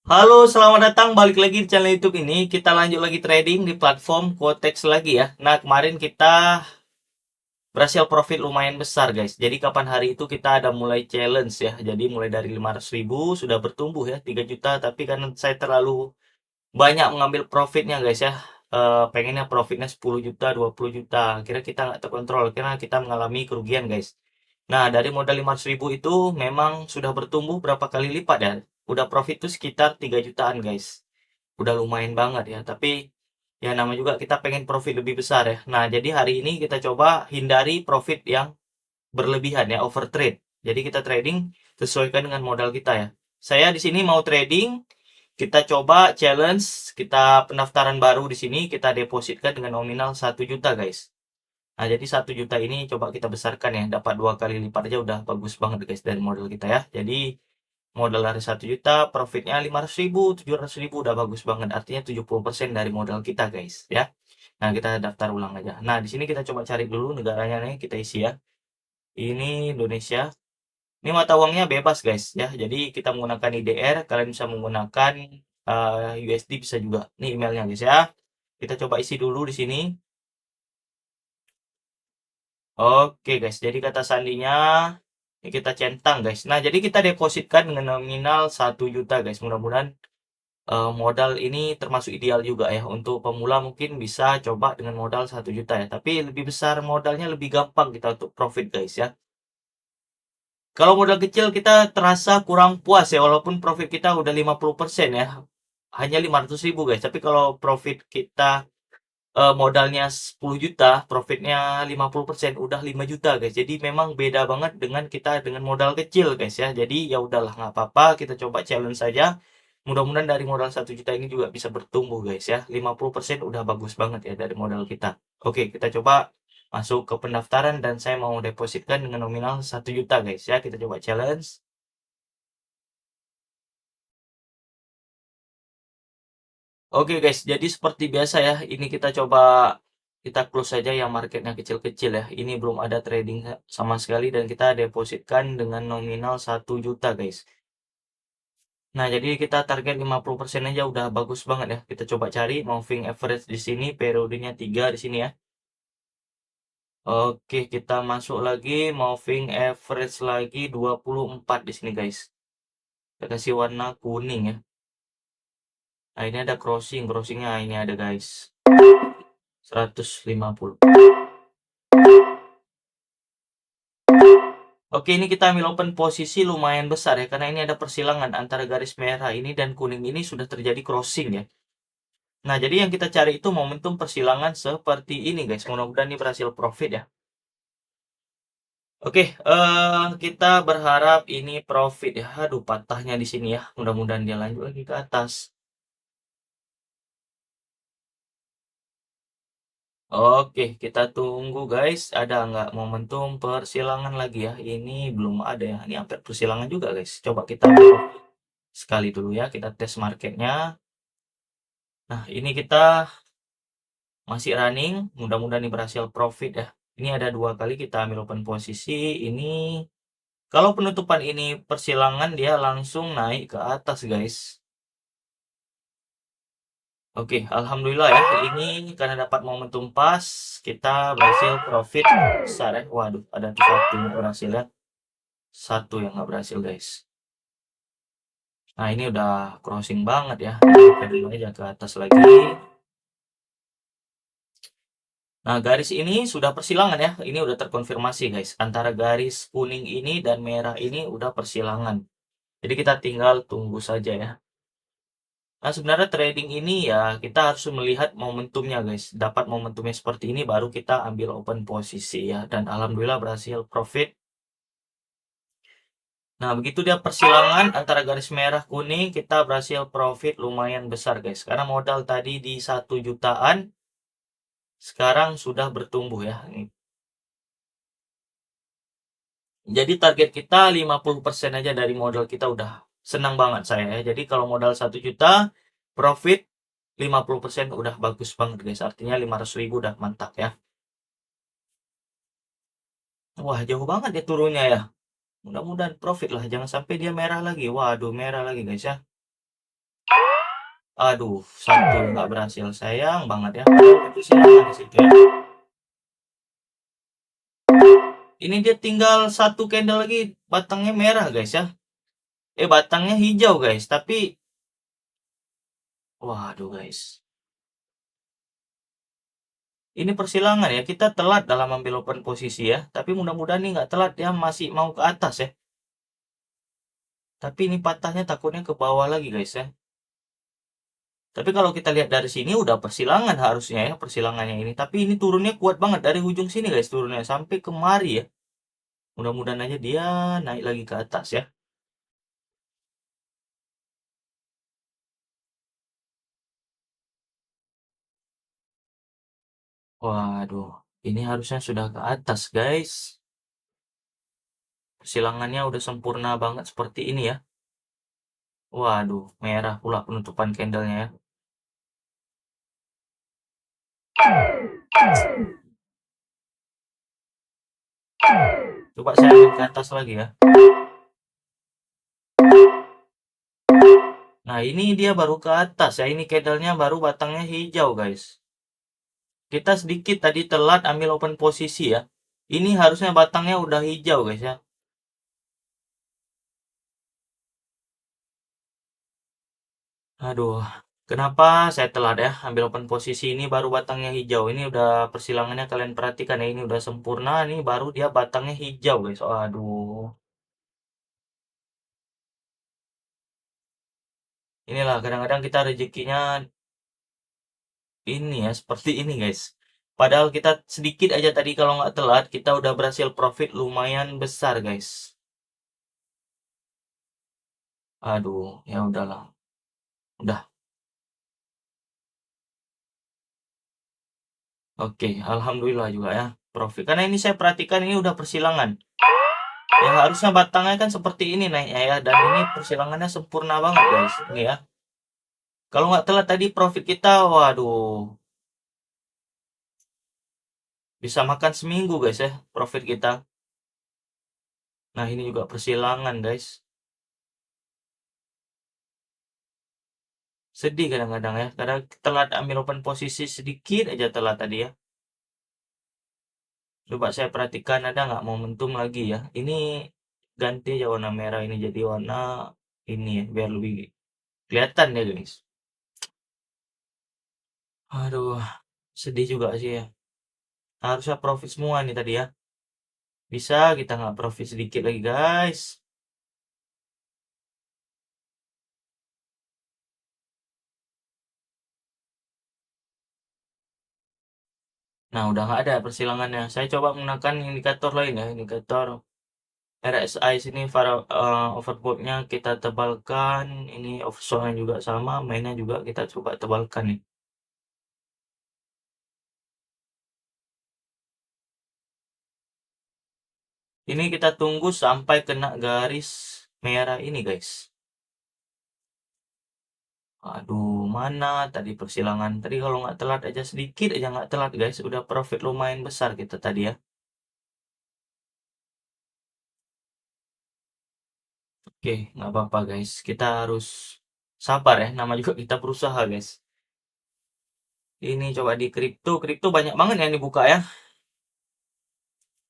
Halo, selamat datang balik lagi di channel YouTube ini. Kita lanjut lagi trading di platform Quotex lagi ya. Nah, kemarin kita berhasil profit lumayan besar, guys. Jadi kapan hari itu kita ada mulai challenge ya. Jadi mulai dari 500.000 sudah bertumbuh ya 3 juta, tapi karena saya terlalu banyak mengambil profitnya, guys ya. Pengennya profitnya 10 juta, 20 juta. Kira kita nggak terkontrol, kira kita mengalami kerugian, guys. Nah, dari modal 500.000 itu memang sudah bertumbuh berapa kali lipat ya. Udah profit itu sekitar 3 jutaan, guys. Udah lumayan banget ya, tapi ya nama juga kita pengen profit lebih besar ya. Nah, jadi hari ini kita coba hindari profit yang berlebihan ya, overtrade. Jadi kita trading sesuaikan dengan modal kita ya. Saya di sini mau trading, kita coba challenge, kita pendaftaran baru di sini, kita depositkan dengan nominal 1 juta, guys. Nah, jadi 1 juta ini coba kita besarkan ya, dapat 2 kali lipat aja udah bagus banget, guys, dari modal kita ya. Jadi modal dari 1 juta, profitnya 500.000, 700.000 udah bagus banget. Artinya 70% dari modal kita, guys, ya. Nah, kita daftar ulang aja. Nah, di sini kita coba cari dulu negaranya nih, kita isi ya. Ini Indonesia. Ini mata uangnya bebas, guys, ya. Jadi kita menggunakan IDR, kalian bisa menggunakan USD bisa juga. Ini emailnya, guys ya. Kita coba isi dulu di sini. Oke, guys. Jadi kata sandinya ini kita centang, guys. Nah, jadi kita depositkan dengan nominal 1 juta, guys. Mudah-mudahan modal ini termasuk ideal juga ya. Untuk pemula mungkin bisa coba dengan modal 1 juta ya. Tapi lebih besar modalnya lebih gampang kita untuk profit, guys ya. Kalau modal kecil kita terasa kurang puas ya. Walaupun profit kita udah 50% ya. Hanya 500.000, guys. Tapi kalau profit kita modalnya 10 juta, profitnya 50% udah 5 juta, guys. Jadi memang beda banget dengan kita dengan modal kecil, guys ya. Jadi ya udahlah, nggak apa-apa, kita coba challenge saja. Mudah-mudahan dari modal 1 juta ini juga bisa bertumbuh, guys ya. 50% udah bagus banget ya dari modal kita. Oke, kita coba masuk ke pendaftaran dan saya mau depositkan dengan nominal 1 juta, guys ya. Kita coba challenge. Oke, guys, jadi seperti biasa ya, ini kita coba kita close saja yang marketnya kecil-kecil ya. Ini belum ada trading sama sekali dan kita depositkan dengan nominal 1 juta, guys. Nah, jadi kita target 50% aja udah bagus banget ya. Kita coba cari moving average di sini, periodenya 3 di sini ya. Oke, kita masuk lagi moving average lagi 24 di sini, guys. Kita kasih warna kuning ya. Nah, ini ada crossingnya ini ada, guys. 150. Oke, ini kita ambil open posisi lumayan besar ya, karena ini ada persilangan antara garis merah ini dan kuning ini sudah terjadi crossing ya. Nah, jadi yang kita cari itu momentum persilangan seperti ini, guys. Mudah-mudahan ini berhasil profit ya. Oke, kita berharap ini profit ya. Aduh, patahnya di sini ya. Mudah-mudahan dia lanjut lagi ke atas. Oke, kita tunggu, guys. Ada nggak momentum persilangan lagi ya? Ini belum ada ya. Ini hampir persilangan juga, guys. Coba kita sekali dulu ya. Kita tes marketnya. Nah, ini kita masih running, mudah-mudahan ini berhasil profit ya. Ini ada 2 kali kita ambil open posisi. Ini kalau penutupan ini persilangan dia langsung naik ke atas, guys. Oke, alhamdulillah ya. Ini karena dapat momentum pas, kita berhasil profit besar ya. Waduh, ada tuh satu yang berhasil ya. Satu yang nggak berhasil, guys. Nah, ini udah crossing banget ya. Kita dulu aja ke atas lagi. Nah, garis ini sudah persilangan ya. Ini udah terkonfirmasi, guys. Antara garis kuning ini dan merah ini udah persilangan. Jadi kita tinggal tunggu saja ya. Nah, sebenarnya trading ini ya kita harus melihat momentumnya, guys. Dapat momentumnya seperti ini baru kita ambil open posisi ya. Dan alhamdulillah berhasil profit. Nah, begitu dia persilangan antara garis merah kuning, kita berhasil profit lumayan besar, guys. Karena modal tadi di 1 jutaan, sekarang sudah bertumbuh ya. Jadi target kita 50% aja dari modal kita udah senang banget saya ya. Jadi kalau modal 1 juta, profit 50% udah bagus banget, guys. Artinya 500.000 udah mantap ya. Wah, jauh banget ya turunnya ya. Mudah-mudahan profit lah. Jangan sampai dia merah lagi. Waduh, merah lagi, guys ya. Aduh, satu nggak berhasil. Sayang banget ya. Padahal persilangan di situ ya. Ini dia tinggal satu candle lagi. Batangnya merah guys ya. Batangnya hijau guys. Tapi, waduh guys. Ini persilangan ya. Kita telat dalam ambil open posisi ya. Tapi mudah-mudahan ini nggak telat ya. Masih mau ke atas ya. Tapi ini patahnya takutnya ke bawah lagi guys ya. Tapi kalau kita lihat dari sini udah persilangan harusnya ya persilangannya ini. Tapi ini turunnya kuat banget dari ujung sini guys turunnya sampai kemari ya. Mudah-mudahan aja dia naik lagi ke atas ya. Waduh, ini harusnya sudah ke atas guys. Persilangannya udah sempurna banget seperti ini ya. Waduh, merah pula penutupan candlenya ya. Coba saya lihat ke atas lagi ya. Nah ini dia baru ke atas ya. Ini candlenya baru batangnya hijau guys. Kita sedikit tadi telat ambil open posisi ya. Ini harusnya batangnya udah hijau guys ya. Aduh, kenapa saya telat ya ambil open posisi ini baru batangnya hijau. Ini udah persilangannya kalian perhatikan ya. Ini udah sempurna. Ini baru dia batangnya hijau guys. Aduh. Inilah kadang-kadang kita rezekinya ini ya seperti ini guys. Padahal kita sedikit aja tadi kalau nggak telat kita udah berhasil profit lumayan besar guys. Aduh, ya udahlah. Udah. Oke, alhamdulillah juga ya profit. Karena ini saya perhatikan ini udah persilangan. Ya harusnya batangnya kan seperti ini naiknya ya dan ini persilangannya sempurna banget guys. Ini ya. Kalau nggak telat tadi profit kita, waduh, bisa makan seminggu guys ya profit kita. Nah ini juga persilangan guys. Sedih kadang-kadang ya, karena telat ambil open posisi sedikit aja telat tadi ya. Coba saya perhatikan ada nggak momentum lagi ya. Ini ganti aja warna merah ini jadi warna ini ya, biar lebih kelihatan ya guys. Aduh, sedih juga sih ya. Harusnya profit semua nih tadi ya. Bisa kita nggak profit sedikit lagi guys. Nah, udah nggak ada persilangannya. Saya coba menggunakan indikator lain ya, indikator RSI sini overbought-nya kita tebalkan, ini oversold juga sama, mainnya juga kita coba tebalkan nih. Ini kita tunggu sampai kena garis merah ini guys. Aduh, mana tadi persilangan tadi kalau nggak telat aja sedikit aja nggak telat guys, udah profit lumayan besar kita tadi ya. Oke, nggak apa-apa guys, kita harus sabar ya, nama juga kita berusaha guys. Ini coba di kripto banyak banget yang dibuka ya.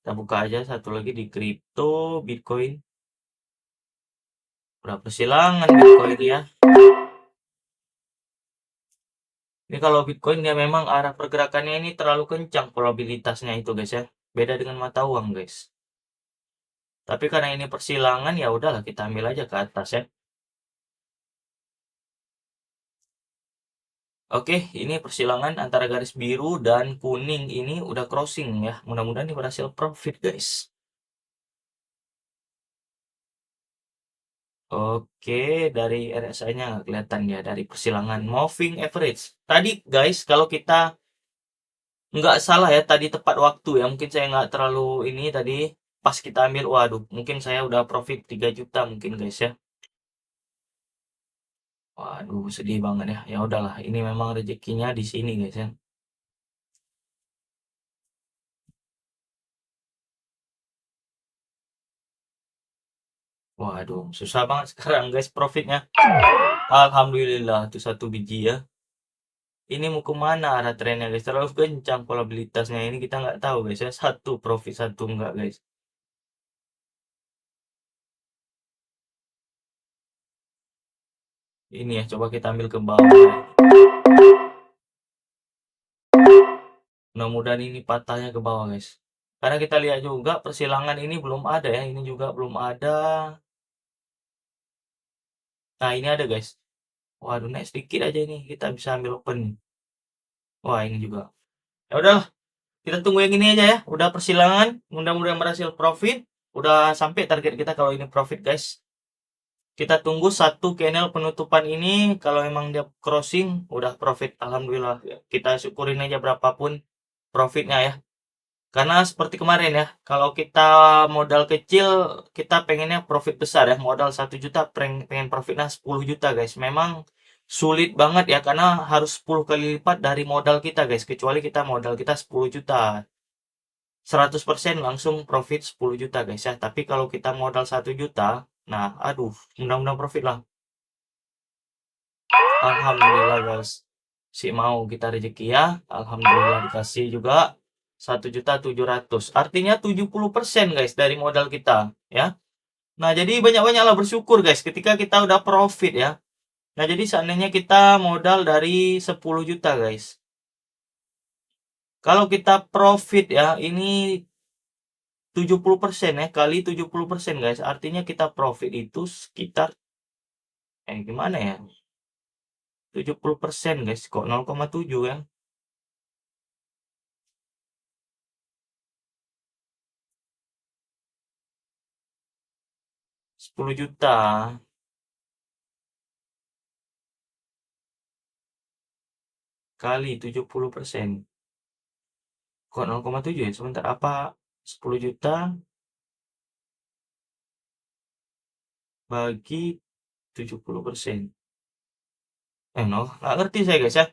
Kita buka aja satu lagi di kripto, Bitcoin. Udah persilangan Bitcoin ya. Ini kalau Bitcoin dia memang arah pergerakannya ini terlalu kencang probabilitasnya itu guys ya. Beda dengan mata uang guys. Tapi karena ini persilangan ya udahlah kita ambil aja ke atas ya. Oke, ini persilangan antara garis biru dan kuning ini udah crossing ya. Mudah-mudahan ini berhasil profit guys. Oke, dari RSI-nya nggak kelihatan ya dari persilangan moving average. Tadi guys, kalau kita nggak salah ya, tadi tepat waktu ya. Mungkin saya nggak terlalu ini tadi pas kita ambil, waduh, mungkin saya udah profit 3 juta mungkin guys ya. Waduh, sedih banget ya. Ya udahlah, ini memang rezekinya di sini guys ya. Waduh, susah banget sekarang guys profitnya. Alhamdulillah tuh satu biji ya. Ini mau kemana arah trennya guys? Terlalu kencang probabilitasnya ini kita nggak tahu guys ya. Satu profit satu enggak guys. Ini ya coba kita ambil ke bawah ya. Mudah-mudahan ini patahnya ke bawah guys. Karena kita lihat juga persilangan ini belum ada ya. Ini juga belum ada. Nah ini ada guys. Waduh naik sedikit aja ini. Kita bisa ambil open. Wah ini juga. Ya udahlah. Kita tunggu yang ini aja ya. Udah persilangan. Mudah-mudahan berhasil profit. Udah sampai target kita kalau ini profit guys. Kita tunggu satu candle penutupan ini. Kalau emang dia crossing. Udah profit. Alhamdulillah. Kita syukurin aja berapapun profitnya ya. Karena seperti kemarin ya, kalau kita modal kecil, kita pengennya profit besar ya. Modal 1 juta, pengen profitnya 10 juta guys. Memang sulit banget ya, karena harus 10 kali lipat dari modal kita guys. Kecuali kita modal kita 10 juta. 100% langsung profit 10 juta guys ya. Tapi kalau kita modal 1 juta, nah aduh, mudah-mudahan profit lah. Alhamdulillah guys. Si mau kita rezeki ya. Alhamdulillah dikasih juga 1.700.000. Artinya 70% guys dari modal kita ya. Nah, jadi banyak-banyaklah bersyukur guys ketika kita udah profit ya. Nah, jadi seandainya kita modal dari 10 juta guys. Kalau kita profit ya, ini 70% ya, kali 70% guys. Artinya kita profit itu sekitar gimana ya? 70% guys, kok 0,7 ya? 10 juta kali 70%. Kok 0,7 ya? Sebentar, apa 10 juta bagi 70%? No, nggak ngerti saya guys ya.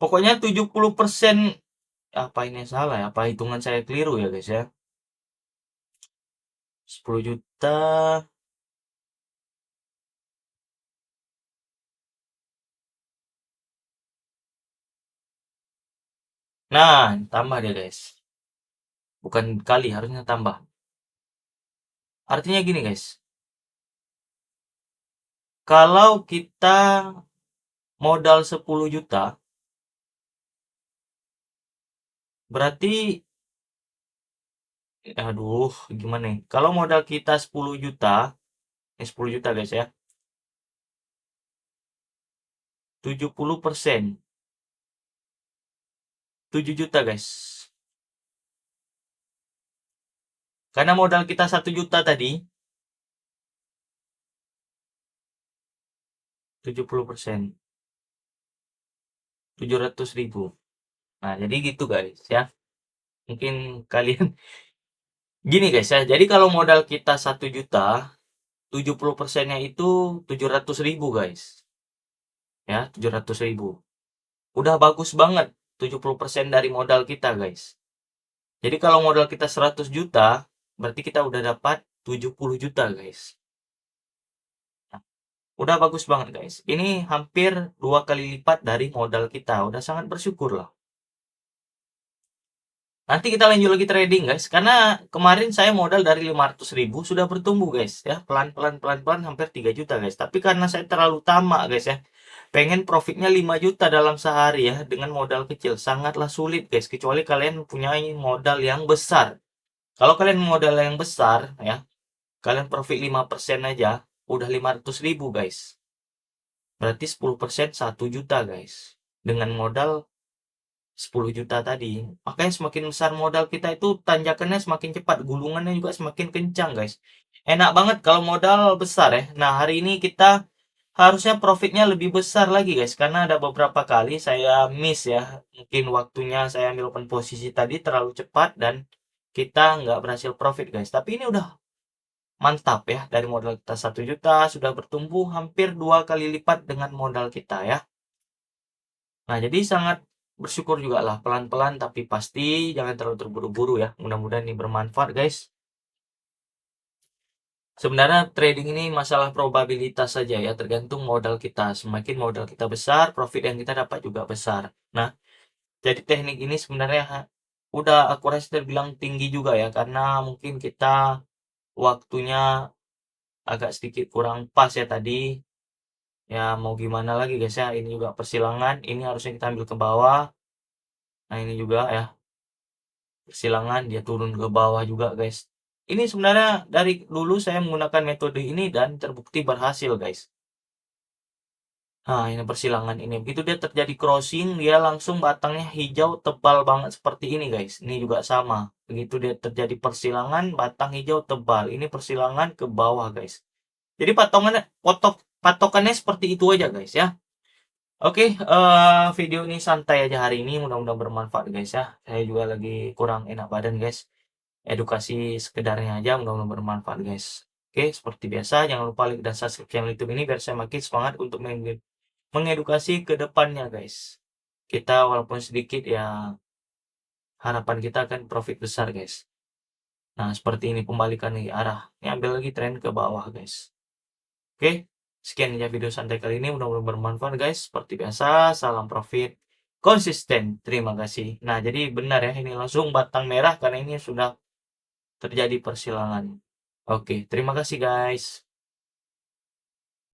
Pokoknya 70%, apa ini salah ya? Apa hitungan saya keliru ya guys ya? 10 juta. Nah, tambah dia guys. Bukan kali, harusnya tambah. Artinya gini guys. Kalau kita modal 10 juta, berarti aduh, gimana nih? Kalau modal kita 10 juta, 10 juta guys ya. 70%. 7 juta guys. Karena modal kita 1 juta tadi, 70%. 700.000. Nah, jadi gitu guys ya. Mungkin kalian gini guys ya. Jadi kalau modal kita 1 juta, 70%-nya itu 700.000 guys. Ya, 700.000. Udah bagus banget 70% dari modal kita guys. Jadi kalau modal kita 100 juta, berarti kita udah dapat 70 juta guys. Nah, udah bagus banget guys. Ini hampir 2 kali lipat dari modal kita. Udah sangat bersyukur lah. Nanti kita lanjut lagi trading guys, karena kemarin saya modal dari 500.000 sudah bertumbuh guys ya, pelan-pelan hampir 3 juta guys. Tapi karena saya terlalu tamak guys ya, pengen profitnya 5 juta dalam sehari ya dengan modal kecil, sangatlah sulit guys, kecuali kalian punya modal yang besar. Kalau kalian modal yang besar ya, kalian profit 5% aja udah 500.000 guys. Berarti 10% 1 juta guys. Dengan modal 10 juta tadi. Makanya semakin besar modal kita itu tanjakannya semakin cepat, gulungannya juga semakin kencang, guys. Enak banget kalau modal besar ya. Nah, hari ini kita harusnya profitnya lebih besar lagi, guys. Karena ada beberapa kali saya miss ya. Mungkin waktunya saya ambil open posisi tadi terlalu cepat dan kita nggak berhasil profit, guys. Tapi ini udah mantap ya. Dari modal kita 1 juta sudah bertumbuh hampir 2 kali lipat dengan modal kita ya. Nah, jadi sangat bersyukur juga lah, pelan-pelan tapi pasti, jangan terlalu terburu-buru ya. Mudah-mudahan ini bermanfaat guys. Sebenarnya trading ini masalah probabilitas saja ya, tergantung modal kita. Semakin modal kita besar, profit yang kita dapat juga besar. Nah, jadi teknik ini sebenarnya udah aku rasa terbilang tinggi juga ya, karena mungkin kita waktunya agak sedikit kurang pas ya tadi. Ya mau gimana lagi guys ya, ini juga persilangan, ini harusnya kita ambil ke bawah. Nah ini juga ya, persilangan dia turun ke bawah juga guys. Ini sebenarnya dari dulu saya menggunakan metode ini dan terbukti berhasil guys. Nah, ini persilangan ini. Begitu dia terjadi crossing, dia langsung batangnya hijau tebal banget seperti ini, guys. Ini juga sama. Begitu dia terjadi persilangan, batang hijau tebal. Ini persilangan ke bawah, guys. Jadi patokannya seperti itu aja, guys ya. Oke, video ini santai aja hari ini. Mudah-mudahan bermanfaat, guys ya. Saya juga lagi kurang enak badan, guys. Edukasi sekedarnya aja, mudah-mudahan bermanfaat, guys. Oke, seperti biasa, jangan lupa like dan subscribe channel YouTube ini biar saya makin semangat untuk mengedukasi ke depannya, guys. Kita walaupun sedikit ya, harapan kita akan profit besar, guys. Nah, seperti ini pembalikan nih arah. Ini ambil lagi tren ke bawah, guys. Oke, sekian aja video santai kali ini. Mudah-mudahan bermanfaat, guys. Seperti biasa, salam profit konsisten. Terima kasih. Nah, jadi benar ya, ini langsung batang merah karena ini sudah terjadi persilangan. Oke, terima kasih, guys.